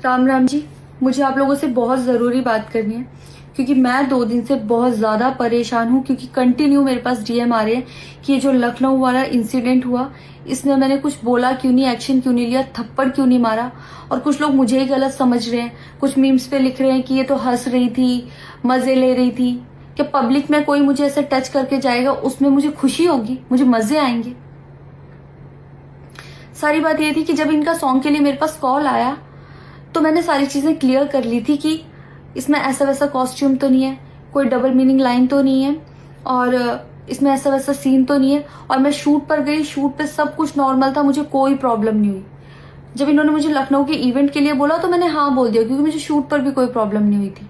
राम राम जी। मुझे आप लोगों से बहुत ज़रूरी बात करनी है क्योंकि मैं 2 दिन से बहुत ज़्यादा परेशान हूँ क्योंकि कंटिन्यू मेरे पास डीएम आ रहे हैं कि ये जो लखनऊ वाला इंसिडेंट हुआ इसमें मैंने कुछ बोला क्यों नहीं, एक्शन क्यों नहीं लिया, थप्पड़ क्यों नहीं मारा। और कुछ लोग मुझे ही गलत समझ रहे हैं, कुछ मीम्स पे लिख रहे हैं कि ये तो हंस रही थी, मज़े ले रही थी। कि पब्लिक में कोई मुझे ऐसे टच करके जाएगा उसमें मुझे खुशी होगी, मुझे मज़े आएंगे। सारी बात ये थी कि जब इनका सॉन्ग के लिए मेरे पास कॉल आया तो मैंने सारी चीज़ें क्लियर कर ली थी कि इसमें ऐसा वैसा कॉस्ट्यूम तो नहीं है, कोई डबल मीनिंग लाइन तो नहीं है और इसमें ऐसा वैसा सीन तो नहीं है। और मैं शूट पर गई, शूट पे सब कुछ नॉर्मल था, मुझे कोई प्रॉब्लम नहीं हुई। जब इन्होंने मुझे लखनऊ के इवेंट के लिए बोला तो मैंने हाँ बोल दिया क्योंकि मुझे शूट पर भी कोई प्रॉब्लम नहीं हुई थी।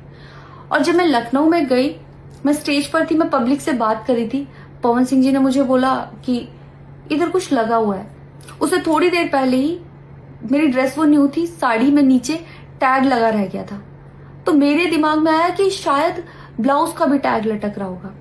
और जब मैं लखनऊ में गई, मैं स्टेज पर थी, मैं पब्लिक से बात कर रही थी, पवन सिंह जी ने मुझे बोला कि इधर कुछ लगा हुआ है। उससे थोड़ी देर पहले ही मेरी ड्रेस वो न्यू थी, साड़ी में नीचे टैग लगा रह गया था। तो मेरे दिमाग में आया कि शायद ब्लाउज का भी टैग लटक रहा होगा।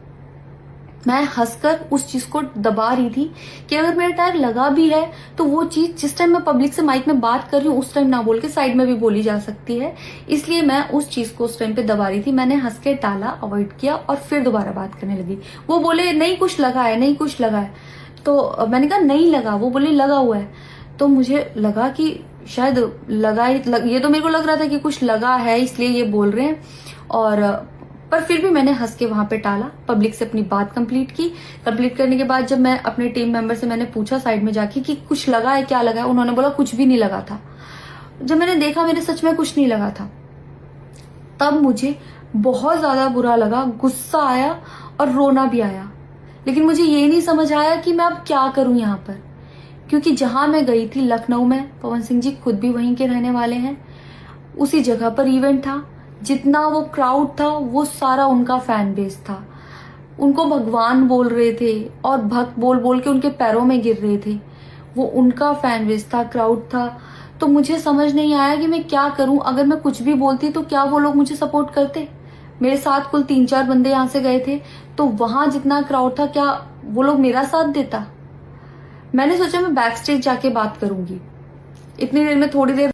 मैं हंसकर उस चीज को दबा रही थी कि अगर मेरा टैग लगा भी है तो वो चीज जिस टाइम मैं पब्लिक से माइक में बात कर रही हूँ उस टाइम ना बोल के साइड में भी बोली जा सकती है, इसलिए मैं उस चीज को उस टाइम पे दबा रही थी। मैंने हंस के टाला, अवॉइड किया और फिर दोबारा बात करने लगी। वो बोले नहीं कुछ लगा है, नहीं कुछ लगा है। तो मैंने कहा नहीं लगा, वो बोले लगा हुआ है। तो मुझे लगा कि शायद ये तो मेरे को लग रहा था कि कुछ लगा है इसलिए ये बोल रहे हैं। और पर फिर भी मैंने हंस के वहां पे टाला, पब्लिक से अपनी बात कंप्लीट की। कंप्लीट करने के बाद जब मैं अपने टीम मेंबर से मैंने पूछा साइड में जाके कि कुछ लगा है, क्या लगा है, उन्होंने बोला कुछ भी नहीं लगा था। जब मैंने देखा मेरे सच में कुछ नहीं लगा था, तब मुझे बहुत ज्यादा बुरा लगा, गुस्सा आया और रोना भी आया। लेकिन मुझे ये नहीं समझ आया कि मैं अब क्या करूं यहाँ पर, क्योंकि जहां मैं गई थी लखनऊ में, पवन सिंह जी खुद भी वहीं के रहने वाले हैं, उसी जगह पर इवेंट था। जितना वो क्राउड था वो सारा उनका फैन बेस था। उनको भगवान बोल रहे थे और भक्त बोल बोल के उनके पैरों में गिर रहे थे। वो उनका फैन बेस था, क्राउड था। तो मुझे समझ नहीं आया कि मैं क्या करूं। अगर मैं कुछ भी बोलती तो क्या वो लोग मुझे सपोर्ट करते। मेरे साथ कुल 3-4 बंदे यहाँ से गए थे, तो वहां जितना क्राउड था क्या वो लोग मेरा साथ देता। मैंने सोचा मैं बैक स्टेज जाके बात करूंगी। इतनी देर में थोड़ी देर